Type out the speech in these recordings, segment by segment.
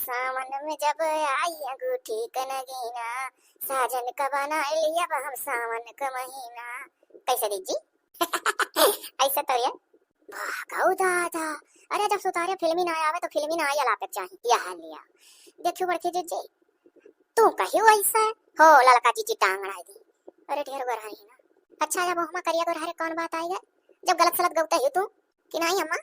सावन में जब आई अंगूठी का नगीना, साजन का बना लिया अब हम सावन का महीना। कैसे दीदी? ऐसा तो ये भागो दादा। अरे जब सुतारे फिल्मी ना आवे तो फिल्मी ना आया लापक चाहिए यह लिया। देखियो बड़के जीजी तू कहियो ऐसा है हो ललका जीजी टांग अड़ाई दी। अरे ढेर गोर है ना। अच्छा जब हम करिया गोर हरे कौन बात आई है जब गलत सलत गौता है तू कि नहीं अम्मा?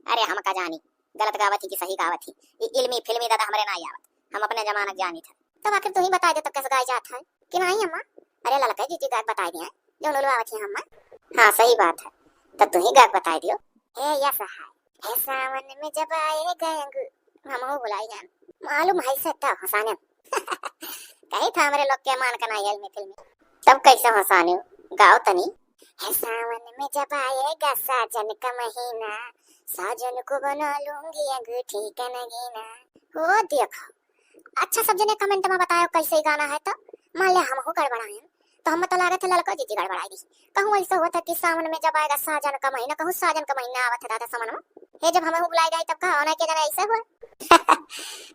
अरे हम का जानी गलत गावत ही कि सही गावत ही। इल्मी फिल्मी दादा हमरे ना आवत, हम अपने जमाना जानी था। तब आखिर तू ही बता दे तब कैसे गाय जात है कि नहीं अम्मा? अरे ललका जीजी गाय बता दिया जो लोलो आवत है अम्मा। हां सही बात है तब तू ही गाय बता दियो। ए यस है सावन में जब आए गंग हम हो बुलाई जान मालूम है सत्ता हसाने। कहीं था हमारे लोग के मान का नहीं में फिल्म तब कैसे हसाने गाओ तनी। है सावन में जब आएगा साजन का महीना, साजन को बना लूंगी अंगूठी का नगीना। हो देखो अच्छा सब जने कमेंट में बताओ कैसे गाना है तो मान ले हम हो गड़बड़ाए तो हम तो लागे थे ललको जीजी गड़बड़ाई दी। कहूं ऐसा हुआ था कि सावन में जब आएगा साजन का महीना, कहूं साजन का महीना आवत है दादा सावन में हे जब हमें बुलाई गई तब कहा ना के जना ऐसा हुआ।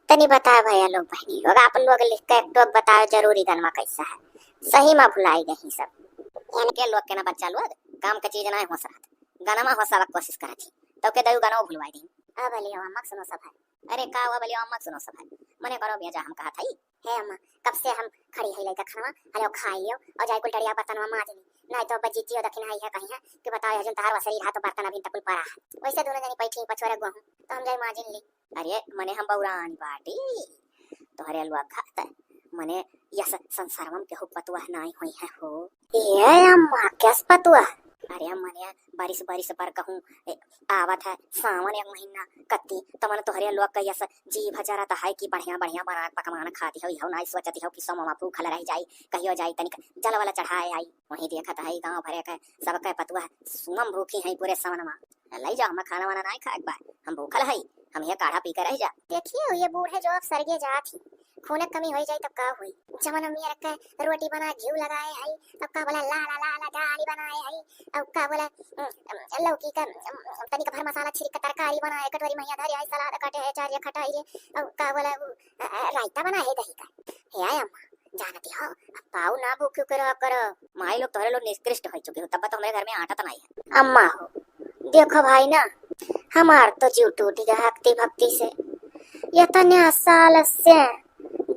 तनी बताओ भैया लोग बहनी लोग आप लोग लिख के एक टोक बताओ जरूरी गनमा कैसा है सही में भुलाई गई सब इनके लोग के ना बच्चा लोग काम का चीज ना हो सकत गनमा हो सब कोशिश करा थी तो के दयु गाना भुलवाई दी। अब लियो अम्मा सुनो सब है। अरे का अब लियो अम्मा सुनो सब है मने करो बेजा हम कहा था हे अम्मा कब से हम खड़ी है लइका खाना हलो खाई लियो और जाय कुल टड़िया बर्तन में माज ली नहीं तो बजीतियो दखिन है कहीं है कि बताओ हजन तार वसरी रहा तो बर्तन अभी तक पड़ा है वैसे दोनों जनी बैठी पछोरे गहूं तो हम जाय माजिन ली। अरे मने हम बौरानी बाटी तोहरे अलवा खाता मने यस संसार में केहू पतुआ नहीं होई है हो ये अम्मा कैस पतुआ। अरे मने बारिश बारिश पर कहूं आवत है सावन एक महीना कत्ती तो मन तोहरे लोग का यस जी भजरा त है कि बढ़िया बढ़िया बना पकवान खाती हो हो नहीं सोचती हो कि सोमा भूखल रह जाई कहियो जाई तनिक जल वाला चढ़ाए आई वही देखत है गांव भरे के सब के पतुआ सुमम भूखी है पूरे सावन में लई जा हम खाना वाना नहीं खाए बा हम भूखल है हम ये काढ़ा पी कर रह जा। देखिए ये बूढ़े जो अब सरगे जात ही खून कमी हो जाए तब का हुई जमन अम्मी रख के रोटी बना घी लगाए है तब का बोला ला ला ला ला गाली बनाए है अब का बोला लौकी का तनिक भर मसाला छिड़क के तरकारी बनाए कटोरी मैया धरी है सलाद काटे है चार खटाई रे अब का बोला रायता बनाए दही का हे अम्मा जानती हो पाऊ ना भूख करो माई लोग तोहरे लोग निष्कृष्ट हो चुके हो तब तो हमारे घर में आटा तो नहीं है। अम्मा हो देखो भाई ना हमार तो जीव टूट गया भक्ति भक्ति से ये तन्या साल से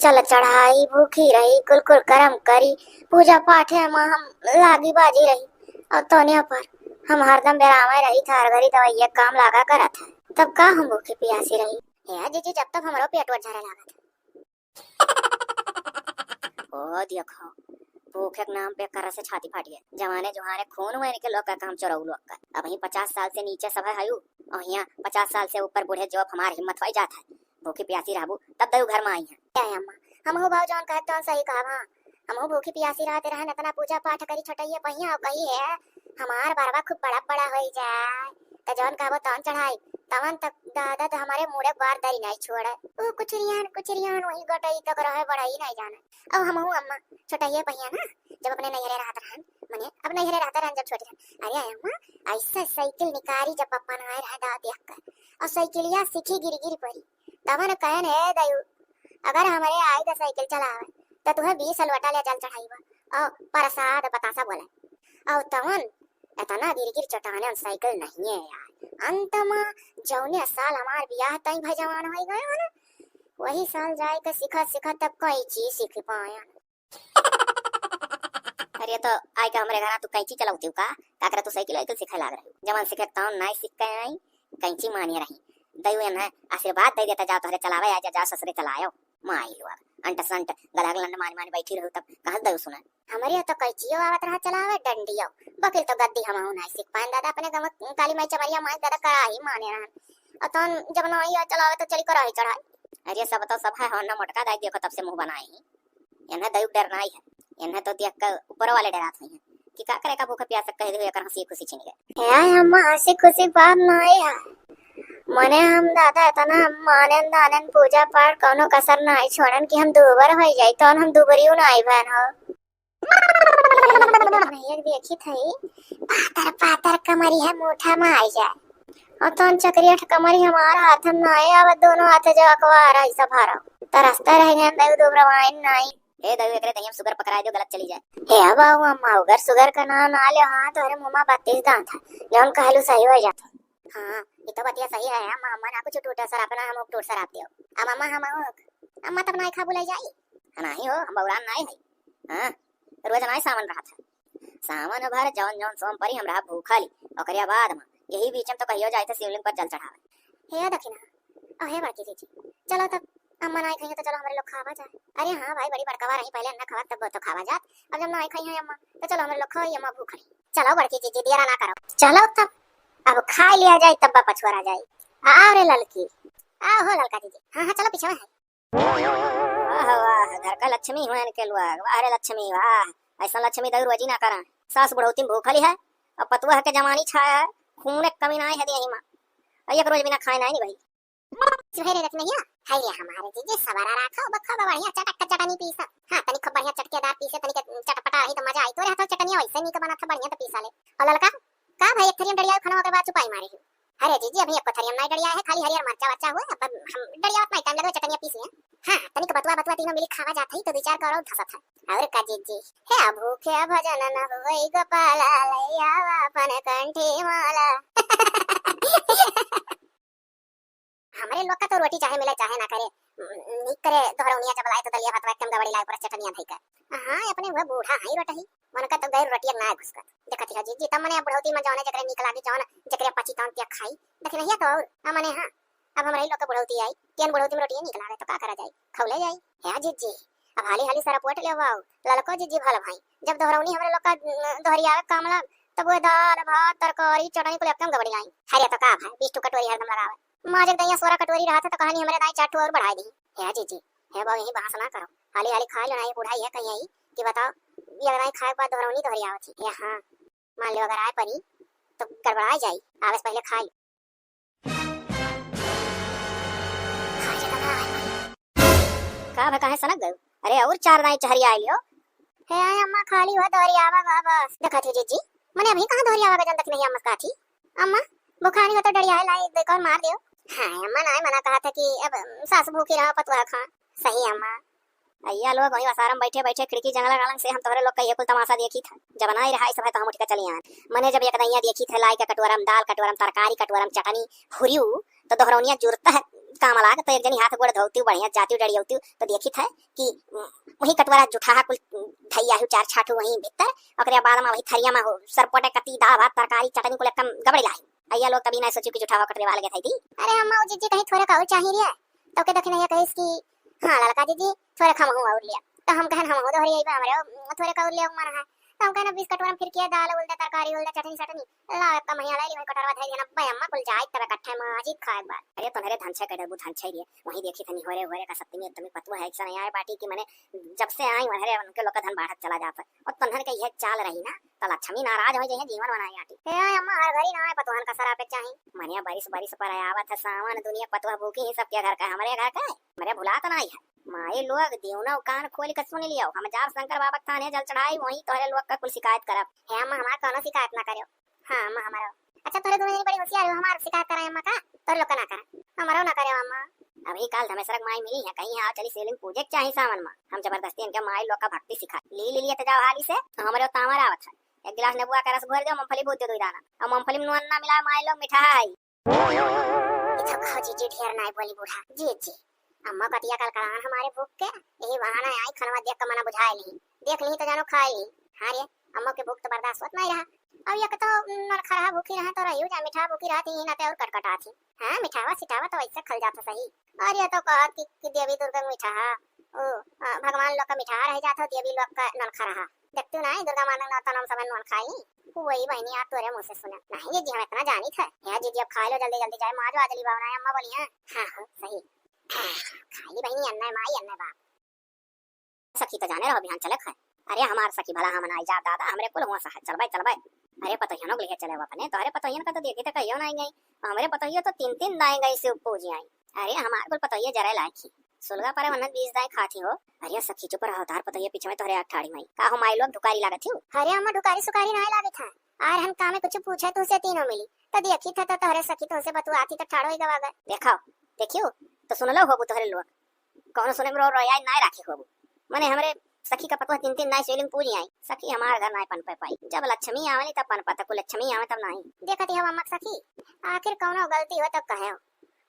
चल चढ़ाई भूखी रही कुल कर्म करी पूजा पाठ है मां हम लागी बाजी रही और तोनिया पर हम हरदम बेरामे रही था हर घड़ी दवाई काम लागा करा था तब का हम भूखी प्यासी रही है जीजी जब तक हमारो पेट झरे लगा था। ओ देखो भूखे के नाम पे कर से छाती फाटी है जवाने जुहाने खून हुए के लोग का काम चोरऊ लोग का अब ही 50 साल से नीचे सब है हयू और यहाँ 50 साल से ऊपर बूढ़े जो हमार हिम्मत हो जाता है भूखी प्यासी रहबू तब दयू घर में आई है क्या अम्मा हम हो भाव जान कहते हो सही कहा हम हो भूखी प्यासी रहते रहे इतना पूजा पाठ करी छोटइए पहिया कही है हमार बारवा खूब बड़ा बड़ा हो जाए तो जौन कहबो तौन चढ़ाई तवन तक दादा तो हमारे मुड़े बार दरी नहीं छोड़े वो कुचरियान वही गटई तक रहे बढ़ाई नहीं जाने। अब हम हूँ अम्मा छोटइए पहिया ना जब अपने नैहरे रहते रहन मने अब नैहरे रहते रहन जब छोटे रहन अरे अम्मा ऐसा साइकिल निकारी जब पप्पा ना आए रहा दा देख कर और साइकिलिया सीखी गिर पड़ी तवन कहन है दयू अगर हमारे आए तो साइकिल चलावे तो तुम्हें 20 अलवटा ले जल चढ़ाईबा और प्रसाद बतासा बोला और तवन इतना गिर चटाने साइकिल नहीं है यार अंत में जौने साल हमार बियाह तई भाई जवान हो गए ना वही साल जाए के सिखा तब कोई चीज सीख पाया। अरे तो आई का हमारे घर तू कैंची चलाउती का काकरा तू साइकिल वाइकिल सिखाए लाग रही जवान सीखे तौन नहीं सीख के आई कैंची मानिए रही दयू है आशीर्वाद दे देता जाओ तोहरे चलावे आ जा ससुरे चलायो माई लोग अंट संट गला गलंड मानी बैठी रहू तब कहां दयू सुना हमारे तो कैचियो आवत रहा चलावे डंडियो बकिल तो गद्दी हम नहीं सीख पाए दादा अपने गम काली माई चमरिया माई दादा कराही माने रहन अतन जब नहीं चलावे तो चली कराही चढ़ाई। अरे सब तो सब है ना मोटका दाई देखो तब से मुंह बनाई इन्हें दयू डर नहीं है इन्हें तो देख कर ऊपर वाले डरात नहीं है कि का करे का भूख प्यास कह दे कर हंसी खुशी छिन गए है अम्मा हंसी खुशी बात नहीं है मने हम दादा इतना मानन दानन पूजा पाठ कोनो कसर नहीं छोड़न कि हम दुबर हो जाई तो हम दुबरियो नहीं बहन हो नहीं देखी थई पातर पातर कमरी है मोटा में आई जाए अतन चक्रिया ठकमरी हमारा हाथ में नहीं आवे दोनों हाथ जकवारा ऐसा भारा तरसता रह गए दे दो ब्रवाइन नहीं ए दे एकरे तयम शुगर पकड़ा दो गलत चली जाए हे बाबू अम्मा अगर शुगर का नाम ना ले हां तो अरे मुंह 32 दांत है जौन कहलू सही हो जाता हां ये तो बतिया सही है अम्मा अम्मा ना कुछ टूटा सर अपना हम टूट सर आप दियो अब अम्मा हम अम्मा तब नहीं खा बुलाई जाई नहीं हो हम बौरान नहीं है हां रोज नहीं सामान रहा था सामान भर जौन जौन सोम परी हमरा भूखली ओकरिया बाद में यही बीच में तो कहियो जाए थे शिवलिंग पर जल चढ़ावे हे दक्षिणा अहे बाकी जी चलो तब अम्मा नहीं खाई तो चलो हमारे लोग खावा जाए अरे हाँ भाई बड़ी बड़का रही पहले अन्ना खावा तब तो खावा जात अब जब नहीं खाई है अम्मा तो चलो हमारे लोग खाई अम्मा भूख रही चलो बड़की जी दिया ना करो चलो तब अब खा लिया जाए तब पछुआ जाए आओ रे ललकी आओ हो ललका जी हाँ हाँ चलो पीछे है वाह वाह घर का लक्ष्मी हुए के लोग वाह रे लक्ष्मी वाह ऐसा लक्ष्मी दर रोजी ना करा सास बुढ़ौती भूखली है और पतुआ के जमानी छाया है खून एक कमी ना है यही मां एक रोज बिना खाए नहीं भाई सुहेरे रख नहीं है ये हमारे जीजे सवारा रखा बखा बढ़िया चटक चटनी पीसा हां तनी खूब बढ़िया चटकेदार पीसे तनी चटपटा रही तो मजा आई तो रे हाथ चटनी वैसे नहीं का बना था बढ़िया तो पीसा ले और ललका का भाई एक थरियम डड़िया खाना के बाद चुपाई मारे अरे जीजी अभी एक थरियम नहीं डड़िया है खाली हरियर मरचा बच्चा हुआ अब हम डड़िया नहीं टाइम लगे चटनिया पीसी है हां तनी बतवा बतवा तीनों मिली खावा जात है तो विचार करो धसत है और का जीजी हे भूखे भजन न होई गोपाला लैया अपन कंठी माला हमारे लोग का तो रोटी चाहे मिले चाहे ना करे निक करे दोहरौनिया जब लाए तो दलिया भात एकदम गबड़ी लाए पर चटनिया धई कर हां अपने वो बूढ़ा हाई रोटही मन का तो गैर रोटिया ना घुसका देखत रह जी तब मने बुढ़ौती में जौने जकरे निक लागे जौन जकरे पची तौन त्या खाई देख नहीं तो और हमने हां अब हमारे लोग का बुढ़ौती आई केन बुढ़ौती में रोटियां निक लागे तो का करा जाए खौले जाए है जी अब हाली हाली सारा पोट ले वाओ ललको जी भल भाई जब दोहरौनी हमारे लोग का दोहरिया कामला तब वो दाल भात तरकारी चटनी को एकदम गबड़ी लाई हरिया तो का भाई 20 टू कटोरी हरदम लगावे मां जब दैया 16 कटोरी रहा था तो कहानी हमारे दाई 4 और बढ़ा दी है जी है बाबू यही बहाना ना करो हाली हाली खा लेना ये बुढ़ाई है कहीं आई कि बताओ ये अगर खाए के बाद दोहरौनी दोहरी आवत है हां मान लो अगर आए परी तो गड़बड़ा जाई आवे पहले खा ली का भका है सनक गयो अरे और 4 दाई चहरी आई लियो हे अम्मा खाली हो दोहरी आवा बस देखा थी जी मने अभी कहां दोहरी आवा जन तक नहीं अम्मा का थी अम्मा बुखारी हो तो डड़िया लाई देख और मार दियो हां अम्मा ना मना कहा था कि अब सास भूखी रहा पतवा खा सही अम्मा अय्या लोग वही वसारम बैठे बैठे खिड़की जंगला गालन से हम तोहरे लोग कहिए कुल तमाशा देखी था जब नहीं रहा सब है तो हम उठ के चली आए मने जब एक दैया देखी थे लाई का कटोरम दाल कटोरम तरकारी कटोरम चटनी हुरियू तो दोहरौनिया जुरता है कामला तो एक जनी हाथ गोड़ धोती बढ़िया जाती डड़ी होती तो देखी था कि वही कटोरा जुठा कुल धैया हु 4 छाटू वही भीतर ओकरे बाद में वही थरिया में सरपोटे कती दाल भात तरकारी चटनी कुल एकदम गबड़ी लाई अय्या लोग कभी ना सोचू कि जुठावा कटरे वाले गई थी अरे अम्मा जी कहीं थोड़ा का और चाहिए रे तो के देखने ये कहिस कि हां ललका जी थोड़ा खम हो और लिया तो हम कहन हम दोहरी आई बा हमरे थोड़ा का और ले मन है तो हम कहन 20 कटोरा फिर किया दाल उल्टा तरकारी उल्टा चटनी चटनी ला का महिया लाई वही कटोरा धई देना भाई अम्मा कुल जाए तब इकट्ठे में आज ही खाए बार अरे तुम्हारे धनछा के डबू धनछा रे वही देखी थनी होरे होरे का सत्ती में तुम्हें पतवा है एक सन आए पार्टी की मैंने जब से आई वहरे उनके लोग का धन बढ़त चला जाता और तन्हन के यह चाल रही ना तो लक्ष्मी नाराज हो जाए जीवन बनाई आटी हे अम्मा हर घरी ना आए पतवान का सरा पे चाहे मनिया बारिश बारिश पर आया था सावन दुनिया पतवा भूखी ही सबके घर का हमारे घर का है मेरे भुला तो नहीं है माए लोग देवना कान खोल के सुन लियो हम जार शंकर बाबा थाने जल चढ़ाई वही तोहरे लोग का कुल शिकायत करब हे अम्मा हमार कोनो शिकायत ना करियो हां अम्मा हमारा अच्छा तोरे दोनों बड़ी होशियार हो हमार शिकायत कराए अम्मा का तोर लोग का ना करा हमारो ना करियो अम्मा अभी काल धमेसरक माई मिली है कहीं आ चली सेलिंग पूजे चाहे सावन में हम जबरदस्ती इनके माई लोग का भक्ति सिखा ली लिए तो जाओ हाली से हमारे तामर आवत है एक गिलास नेबुआ का रस भर दो मूंगफली भूज दो दाना और मूंगफली में नून ना मिला माई लोग मिठाई इतो खाओ जी ढेर ना बोली बूढ़ा जी अम्मा कतिया कल करान हमारे भूख के यही बहाना आई खनवा देख के मना बुझाए नहीं देख नहीं तो जानो खाए नहीं हां रे अम्मा के भूख तो बर्दाश्त होत नहीं रहा अब ये तो नर खरा भूखी रहा तो रहियो जा मिठा भूखी रहती ही ना ते और कटकटा थी हां मिठावा सिठावा तो ऐसे खल जाता सही और ये तो कहत कि देवी दुर्गा मिठा ओ भगवान लोग का मिठा रह जाता देवी लोग का नल खरा देखतू ना दुर्गा माता ना तनम सब नल खाई वही बहनी आप तोरे मुंह से सुना नहीं जी हम इतना जानी था यार जी अब खा लो जल्दी जल्दी जाए मां जो आजली भावना अम्मा बोली हां हां सही खाली बहनी अन्ना माई अन्ना बाप सखी तो जाने रहो बिहान चले खाए अरे हमार सखी भला हम ना जा दादा हमरे कुल हुआ सह चल भाई अरे पतोहिया लोग लेके चले अपने तो अरे पतोहिया का तो देखे तो कहियो नहीं गई हमरे पतोहिया तो 3 दाएं गई से पूजी आई अरे हमार कुल पतोहिया जरा लाखी सुलगा पर वनन 20 दाएं खाती हो अरे सखी चुप रहो तार पतोहिया पीछे में तोरे अठाड़ी मई का हो माई लोग ढुकारी लागत थी अरे हम ढुकारी सुकारी नहीं लागत था आर हम कामे कुछ पूछे तो उसे तीनों मिली तो देखी था तो तोहरे सखी तो उसे बतुआ आती तो ठाड़ो ही गवा गए। देखाओ देखियो तो सुन लो होबू तोहरे लोग कौन सुने में रो रोया ना राखी होबू मने हमरे सखी का पतवा तीन तीन नाई सेलिंग पूरी आई सखी हमार घर नाई पन पे पाई जब लक्ष्मी आवनी तब पन पता को लक्ष्मी आवे तब नहीं देखती हम अम्मा सखी आखिर कौनो गलती हो तब कहे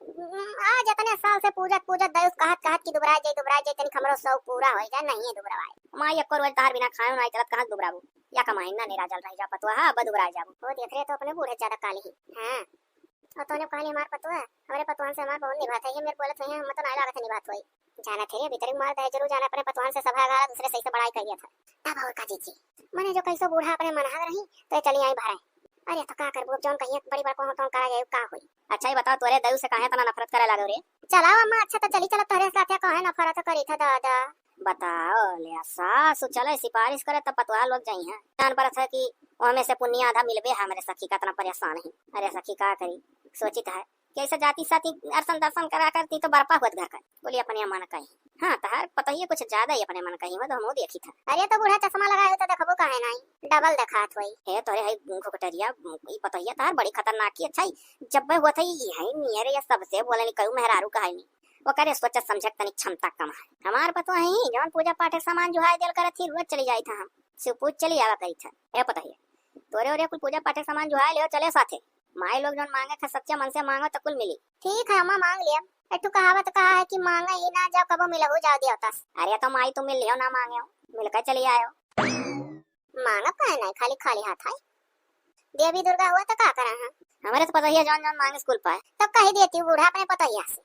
आ जतने साल से पूजत पूजत दयुस कहत की दुबराय जाई तनी हमरो सब पूरा होई जा नहीं दुबराय मां एको रोज तार बिना खायो नहीं चलत कहां दुबराबू या का महीना नहीं राजल रह जा पतवा हां बदुबरा जाबू वो देख रहे तो अपने बूढ़े ज्यादा काली ही हां और तूने कहानी हमार पतवा हमरे पतवान से हमार बहुत निभात है ये मेरे बोलत है हम तो नहीं लागत निभात होई जाना थे भीतर मार दे जरूर जाना अपने पतवान से सभा गा दूसरे सही से बड़ाई करिया था तब और का जी मने जो कैसो बूढ़ा अपने मनहा रही तो चली आई भारे अरे तो का करबो जौन कहिए बड़ी बार को करा जाए का होई। अच्छा ही बताओ तोरे दयु से काहे तना नफरत करे लागो रे चलाओ अम्मा अच्छा तो चली चलो तोरे साथ काहे नफरत करी था दादा बताओ ले सासु चले सिफारिश करे तब पतवा लोग जाई हैं जान पर था कि ओमे से पुण्य आधा मिलबे है मेरे सखी का इतना परेशान है अरे सखी का करी सोचित है कैसे जाती साथी दर्शन दर्शन करा करती तो बरपा हुआ घर कर बोली अपने मन कही हाँ तहार पता ही कुछ ज्यादा ही अपने मन कही मैं तो हम देखी था। अरे तो बूढ़ा चश्मा लगाए तो देखबो काहे नहीं डबल देखात होई हे तोरे है घुकटरिया ई पता ही तहार बड़ी खतरनाक की अच्छा जब हुआ था ये है नियर या सबसे बोले नहीं कहूं मेहरारू कहे नहीं वो करे सोच समझक तनिक क्षमता कम है हमार पतो है जौन पूजा पाठ सामान जो है दिल करे थी रोज चली जाई था हम शिवपूज चली आवा करी था ए पता है तोरे और कुल पूजा पाठ सामान जो है ले चले साथे माई लोग जौन मांगे था सच्चा मन से मांगो तो कुल मिली। ठीक है अम्मा मांग लिया एटू कहावत कहा है कि मांगा ही ना जब कबो मिला हो जा दिया होता। अरे तो माई तुम मिल लियो ना मांगे मिलकर चली आयो मांगा का नहीं खाली खाली हाथ है देवी दुर्गा हुआ तो का करा है हमारे तो पता ही है जौन जौन मांगे स्कूल पर तब कही देती हूँ बूढ़ा अपने पता ही से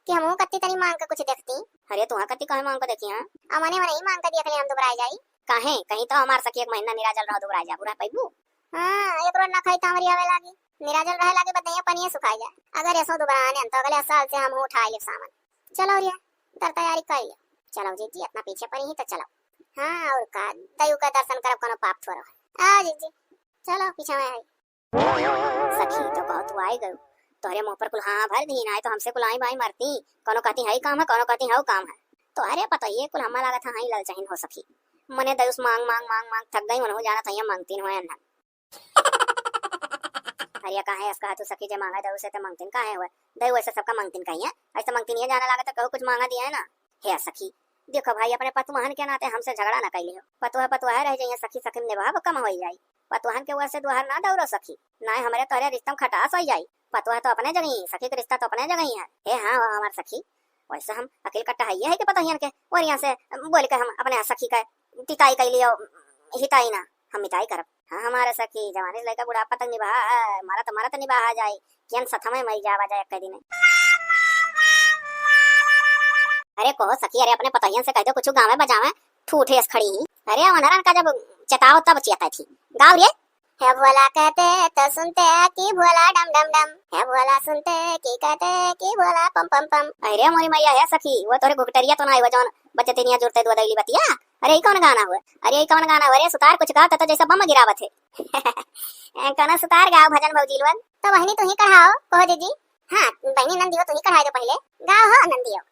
कि हम कत्ती तनी मांग के कुछ देखती। अरे तू कत्ती कहे मांग को देखी हां अमने मने ही मांग के देख ले हम दुबराई जाई काहे कहीं तो हमार सखी एक महीना निराजल रहो दुबराई जा पूरा पैबू हां एक रोज ना खाई तामरी आवे लागी निराजल रहे लागे बदनिया पनिया सुखाई जाए अगर ऐसो दोबारा आने तो अगले साल से हम उठा ले सामान चलो रिया तर तैयारी कर लियो चलो जी अपना पीछे पर ही तो चलो हां और का दयु का दर्शन करब कोनो पाप छोड़ो आ जी चलो पीछे में आई सखी तो बहुत आई गयो तोरे मुंह पर कुल हां भर दी ना तो हमसे कुल आई भाई मरती कोनो कहती है काम है कोनो कहती है काम है तो अरे पता ये कुल हमारा लागत है ललचहीन हो सखी मने दयुस मांग मांग मांग मांग थक गई मन हो जाना था ये मांगती न होय ना अरे काहे इसका तो सखी जे मांगा दयु से तो मांगतीन काहे हुआ दयु ऐसा सबका मांगतीन कहीं है ऐसा मांगतीन ये जाना लागत तो कुछ मांगा दिया है ना हे सखी देखो भाई अपने पतवाहन के नाते हमसे झगड़ा ना कर लियो पतवा रह जाइए सखी सखी निभाव कम हो जाई पतवाहन के वजह से दुहर ना दौड़ो सखी ना हमारे तोरे रिश्ता खटास हो जाई पतवा तो अपने जगह ही सखी का रिश्ता तो अपने जगह ही है हे हां हमार सखी वैसे हम अकेले कट्टा है कि पता ही के और यहां से बोल के हम अपने सखी का तिताई कर लियो हिताई ना हम मिताई करब हाँ हमारे सखी जवानी से लेकर बुढ़ापा तक निभा मारा तो निभा जाए किन सथमे मई जावा जाए एक दिन अरे कहो सखी अरे अपने पतहियन से कह दो कुछ गावे बजावे ठूठे इस खड़ी ही अरे अनहरन का जब चताओ तब चियाता थी गाँव रे है भोला कहते तो सुनते कि भोला डम डम डम है भोला सुनते कि कहते कि भोला पम पम पम अरे मोरी मैया है सखी वो तोरे घुकटरिया तो ना आइवा जौन बच्चे तेनिया जुड़ते दो दैली बतिया अरे कौन गाना हुआ अरे कौन गाना हुआ रे सुतार कुछ गाता तो जैसा बम गिरावत है कना सुतार गाओ भजन भौजी लोग तो बहनी तू ही कढ़ाओ कहो दीदी हां बहनी नंदी हो तू ही कढ़ाई दो पहले गाओ हो नंदी हो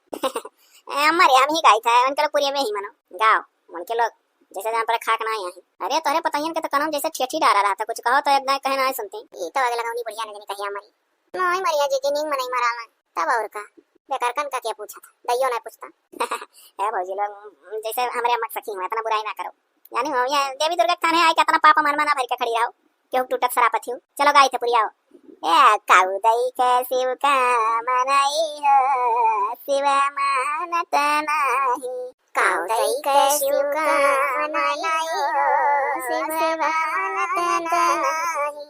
हमारे हम ही गाई था उनके लोग पूरी में ही मनो गाओ उनके लोग जैसे जान पर खाक ना आई अरे तोरे पतायन के तो कनम जैसे ठेठी डारा रहा था कुछ कहो तो एक ना कहे ना सुनते ये तो अगला गाउनी बढ़िया नहीं कही हमारी नहीं मरिया जी नींद में नहीं मरा मैं तब और का बेकार कन का क्या पूछा था दैयो ना पूछता है भौजी लोग जैसे हमारे अम्मा सखी हुआ इतना बुराई ना करो यानी हो ये देवी दुर्गा थाने आए के इतना पापा मन मना भर के खड़ी रहो क्यों टूटत सरापत हो चलो गाई थे पूरी आओ ए काउदई के शिव का मनाई हो शिव मानत नाही काउदई के शिव का मनाई हो शिव मानत नाही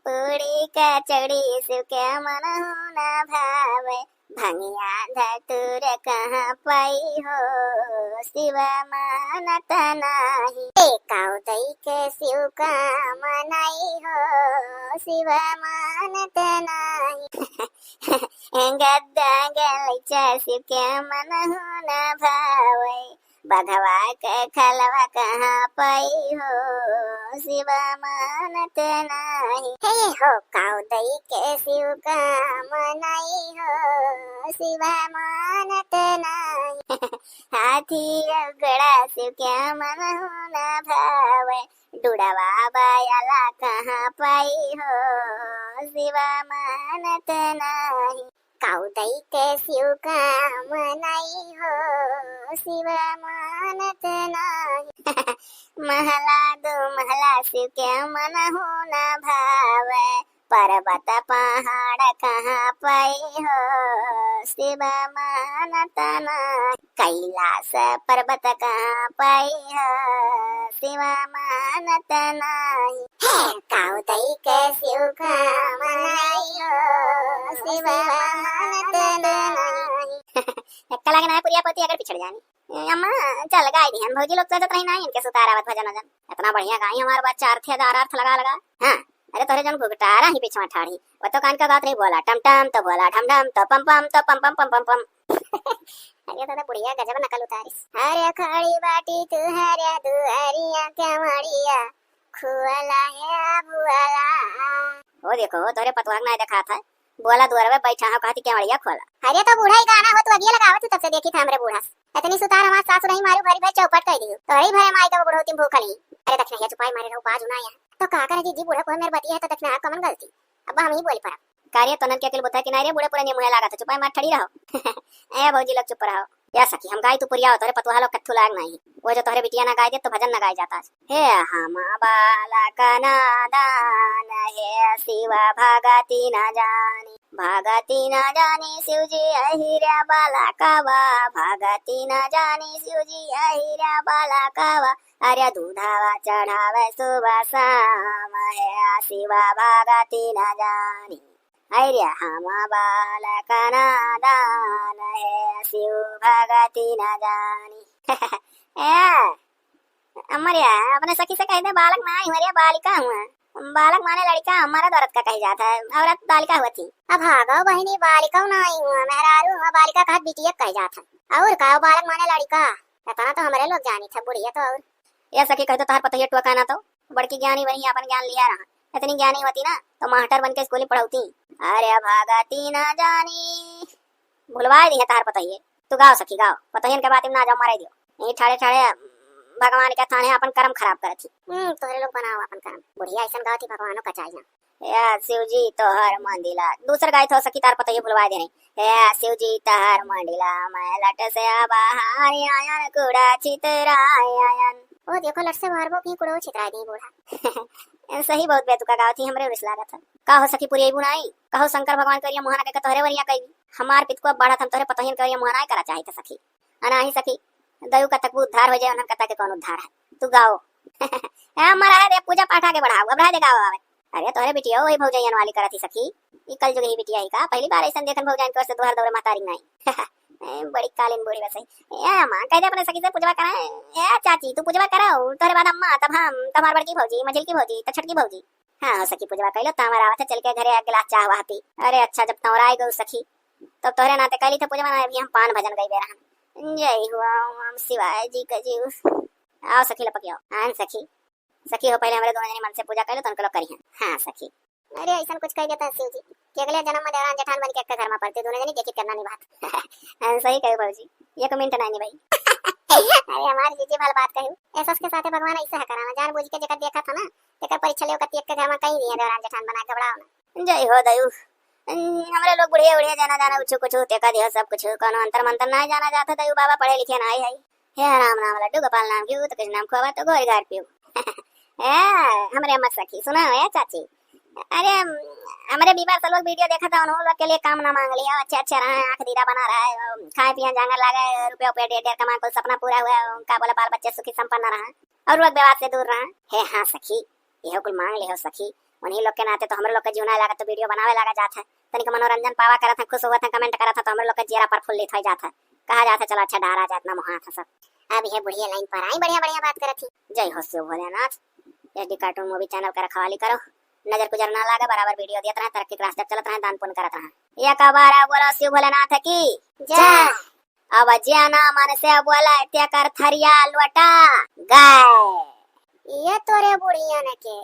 पूरी कचड़ी शिव के मन ना भावे भंगिया धतुर कहाँ पाई हो शिव मानत नाही काउदई के शिव का मनाई हो शिव मानत नाही गद्दा गलीचा शिव के मन ना भावे बघवा के खलवा कहाँ पाई हो शिव मानत नाही हे हो काउदई के शिव का मनाई हो शिव मानत नाही हाथी गड़ा शिव के मन ना भावे डुड़वा बयाला कहाँ पाई हो शिवा मानत नाही। काउदई के शिव का मनाई हो शिव मानत नाही। महला दो महला शिव के मन हो न भावे, पर्वत पहाड़ कहाँ पाई हो शिव मानत नाही। कैलाश पर्वत कहाँ पाई हो शिव मानत नाही। काउदई के शिव का मनाई हो शिव मानत नाही। धक्का लगना है पुरिया पोती अगर पिछड़ जानी। अम्मा चल गाय दी हम भौजी लोग सोचत रही ना इनके सुतारावत भजन वजन इतना बढ़िया गाई हमारे बच्चा अर्थ अर्थ लगा लगा। हाँ अरे तोरे जन घुगटारा ही पीछे ठाड़ी वो तो कान का बात रही बोला टम टम तो बोला ढम ढम तो पम पम तो पम पम पम पम पम। अरे तो बुढ़िया गजब नकल उतारिस। अरे खड़ी बाटी तू हरे दुहरिया क्या मड़िया खुआला है बुआला। वो देखो तोरे पतवाग ना देखा था बोला दुआर में बैठा है कहती क्या बढ़िया खोला। अरे तो बूढ़ा ही गाना हो तू अभी लगावत तब से देखी था हमरे बूढ़ा इतनी सुतार हमार सासु नहीं मारू भरी भरी चौपट कर दी तो ही भरे माई तो बुढ़ोती भूखली। अरे दक्षिण चुपाई मारे रहो बाज उना तो का करे जी बूढ़ा को मेरे बतिया है तो दक्षिण कमन गलती अब हम ही बोली पड़ा कार्य तनन के अकेले बता कि नहीं रे बूढ़े पूरे मुहे लगा था चुपाई मार ठड़ी रहो। ए भौजी लोग चुप रहो या सखी हम गाय तू पुरिया हो तोरे पतवाह लोग कत्थू लाग नहीं वो जो तोरे बिटिया ना गाय दे तो भजन ना गाय जाता हे हम बाला का नादान हे शिवा भगती न जानी शिव जी अहिरा बाला कावा भगती न जानी शिव जी अहिरा बाला कावा। अरे दूधावा चढ़ावे सुबह शाम हे शिवा भगती न जानी। अरे हम बालक नादान है शिव भगती न जानी। अमरिया अपने सखी से कह दे बालक ना हमारे बालिका हुआ बालक माने लड़का हमारा दौरत का कही जाता है औरत बालिका हुआ थी। अब भागो बहनी बालिका नहीं हुआ मेहरारू हुआ बालिका का बिटिया कह जाता है और का बालक माने लड़का इतना तो हमारे लोग जानी था बुढ़िया तो और ये सखी कह दो तार पता टुकाना तो बड़की ज्ञानी वही अपन ज्ञान लिया रहा इतनी ज्ञानी होती ना तो मास्टर बन के स्कूल में पढ़ाती। अरे भगती न जानी भुलवा दी है तार पतहिए तू गाओ सखी गाओ पतहियन के बात में ना जाओ मारे दियो यही ठाड़े ठाड़े भगवान के थाने अपन कर्म खराब करती। तोरे लोग बनाओ अपन कर्म बुढ़िया ऐसा गाओ थी भगवानों का चाहिए या शिव जी तोहर मंदिला दूसर गाय थो सखी तार पतहिए भुलवा दे रही है शिव जी तोहर मंदिला मैं लट से बाहर आयन कुड़ा चितरायन। वो देखो लट से बाहर वो कहीं कुड़ो चितरा दी बूढ़ा। सही बहुत बेतुका गाँव थी हमरे रिस लागत है का हो सखी पूरी बुनाई कहो शंकर भगवान करिया मोहना के तोहरे वरिया कही हमार पित को बढ़ा हम तोहरे पतहिन करिया मोहना करा चाहिए सखी अनाही सखी दयु का तक उद्धार हो जाए उन्हन कता के कौन उद्धार है तू गाओ। हमारा रे पूजा पाठ आगे बढ़ाओ अब दे गाओ आवे। अरे तोहरे बिटिया वही भौजैयन वाली करती सखी ई कल जुग ही बिटिया ही का पहली बार ऐसा देखन भौजैयन को से दोहर दौरे महतारी नहीं। बड़ी कालीन बूढ़ी बस ए मां कह दे अपने सखी से पूजवा करा ए चाची तू पूजवा कराओ तोहरे बाद अम्मा तब हम तुम्हार बड़की भौजी मझिल की भौजी त छटकी भौजी हाँ सखी पूजवा कैलो त हमारा आवत चल के घरे एक गिलास चाह वाती। अरे अच्छा जब तोरा आई गौ सखी तब तोहरे नाते कैली थे पूजवा ना अभी हम पान भजन गई बेरा जय हुआ ओम शिवाय जी का जीव आओ सखी लपकियो हां सखी सखी हो पहले हमारे दोनों जने मन से पूजा कैलो तो उनको लोग करी हां सखी। अरे ऐसा कुछ कह देता शिव जी कि अगले जन्म में देवरान जेठान बन के घर में पड़ते दोनों जने देखित करना नहीं बात। सही कहो बाबूजी एक मिनट नहीं भाई। अरे हमारी जीजी भल बात कहू ऐसा के साथे भगवान ऐसा है कराना जान बूझ के जगह देखा था ना तेकर परीक्षा ले कती के घर में कहीं नहीं है देवरान जेठान बना के घबराओ ना। जय हो दयु हमरे लोग बुढ़िया बुढ़िया जाना जाना कुछ कुछ तेका दिया सब कुछ कोनो अंतर मंतर ना जाना जाता दयु बाबा पढ़े लिखे ना है हे राम नाम लड्डू गोपाल नाम क्यों तो कृष्ण नाम खोवा तो गोरी गाड़ पियो। हमरे अम्मा सखी सुना है चाची अरे हमारे बीबार से लोग वीडियो देखा था उन्होंने लोग के लिए काम ना मांग लिया अच्छे अच्छे रहा आंख दीदा बना रहा है खाए पिए जांगर लगा रुपये पे डेढ़ कमा कोई सपना पूरा हुआ उनका बोला बाल बच्चे सुखी संपन्न रहा और लोग विवाद से दूर रहा है। हाँ सखी यह कुल मांग ले हो सखी उन्हीं लोग के नाते तो हमारे लोग का जीवना लगा तो वीडियो बनावे लगा जाता है तनिक मनोरंजन पावा करा था खुश हुआ था कमेंट करा था तो हमारे लोग का चेहरा पर फुल्लित हो जाता कहा जाता चलो अच्छा डारा जातना मुहा था सब। अब यह बुढ़िया लाइन पर आई बढ़िया बढ़िया बात करत थी। जय हो Shiv Bholenath SD cartoon movie channel का रखवाली करो नजर गुजर ना लागे बराबर वीडियो देते रहे तरक्की के रास्ते चलत रहे दान पुण्य करत रहे। ये कबारा बोलो शिव भोलेनाथ की जय। अब ज्याना मन से बोला त्या कर थरिया लौटा गाय ये तोरे बुढ़िया ने के